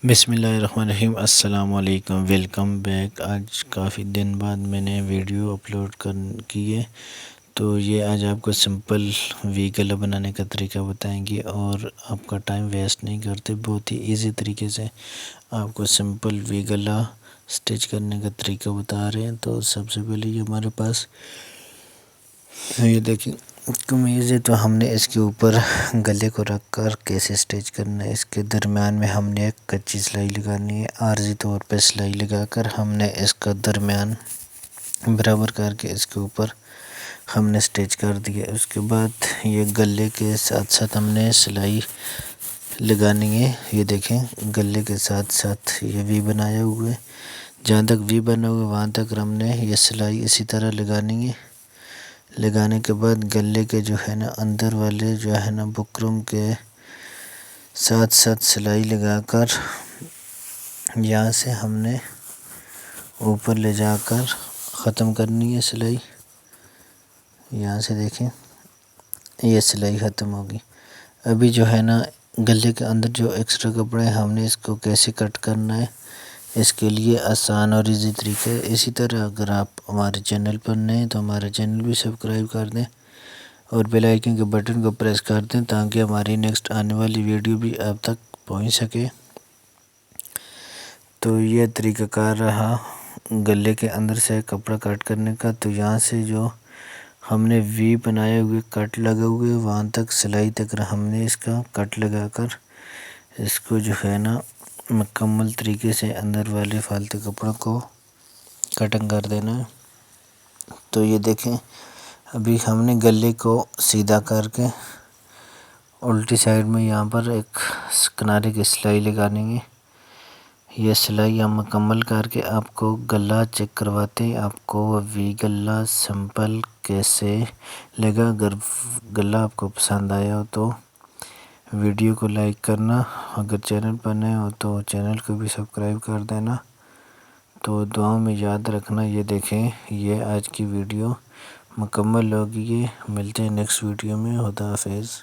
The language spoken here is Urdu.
بسم اللہ الرحمن الرحیم۔ السلام علیکم، ویلکم بیک۔ آج کافی دن بعد میں نے ویڈیو اپلوڈ کی ہے، تو یہ آج آپ کو سمپل وی گلا بنانے کا طریقہ بتائیں گے اور آپ کا ٹائم ویسٹ نہیں کرتے، بہت ہی ایزی طریقے سے آپ کو سمپل وی گلا سٹچ کرنے کا طریقہ بتا رہے ہیں۔ تو سب سے پہلے یہ ہمارے پاس یہ دیکھیں قمیض ہے، تو ہم نے اس کے اوپر گلے کو رکھ کر کیسے سٹچ کرنا ہے، اس کے درمیان میں ہم نے ایک کچی سلائی لگانی ہے، عارضی طور پہ سلائی لگا کر ہم نے اس کا درمیان برابر کر کے اس کے اوپر ہم نے سٹچ کر دیا۔ اس کے بعد یہ گلے کے ساتھ ساتھ ہم نے سلائی لگانی ہے، یہ دیکھیں گلے کے ساتھ ساتھ یہ وی بنایا ہوا ہے، جہاں تک وی بنا ہوا ہے وہاں تک ہم نے یہ سلائی اسی طرح لگانی ہے۔ لگانے کے بعد گلے کے جو ہے نا اندر والے جو ہے نا بکرم کے ساتھ ساتھ سلائی لگا کر یہاں سے ہم نے اوپر لے جا کر ختم کرنی ہے سلائی۔ یہاں سے دیکھیں یہ سلائی ختم ہوگی۔ ابھی جو ہے نا گلے کے اندر جو ایکسٹرا کپڑے ہیں ہم نے اس کو کیسے کٹ کرنا ہے، اس کے لیے آسان اور ایزی طریقہ ہے۔ اسی طرح اگر آپ ہمارے چینل پر نئے ہیں تو ہمارا چینل بھی سبسکرائب کر دیں اور بیل آئیکن کے بٹن کو پریس کر دیں تاکہ ہماری نیکسٹ آنے والی ویڈیو بھی آپ تک پہنچ سکے۔ تو یہ طریقہ کار رہا گلے کے اندر سے کپڑا کٹ کرنے کا۔ تو یہاں سے جو ہم نے وی بنائے ہوئے کٹ لگا ہوئے وہاں تک سلائی تک ہم نے اس کا کٹ لگا کر اس کو جو ہے نا مکمل طریقے سے اندر والے فالتو کپڑوں کو کٹنگ کر دینا ہے۔ تو یہ دیکھیں ابھی ہم نے گلے کو سیدھا کر کے الٹی سائڈ میں یہاں پر ایک کنارے کی سلائی لگانی ہے۔ یہ سلائی ہم مکمل کر کے آپ کو گلا چیک کرواتے ہیں، آپ کو وی گلا سمپل کیسے لگا۔ اگر گلا آپ کو پسند آیا ہو تو ویڈیو کو لائک کرنا، اگر چینل پر نئے ہو تو چینل کو بھی سبسکرائب کر دینا۔ تو دعاؤں میں یاد رکھنا۔ یہ دیکھیں یہ آج کی ویڈیو مکمل ہوگی، ملتے ہیں نیکسٹ ویڈیو میں۔ خدا حافظ۔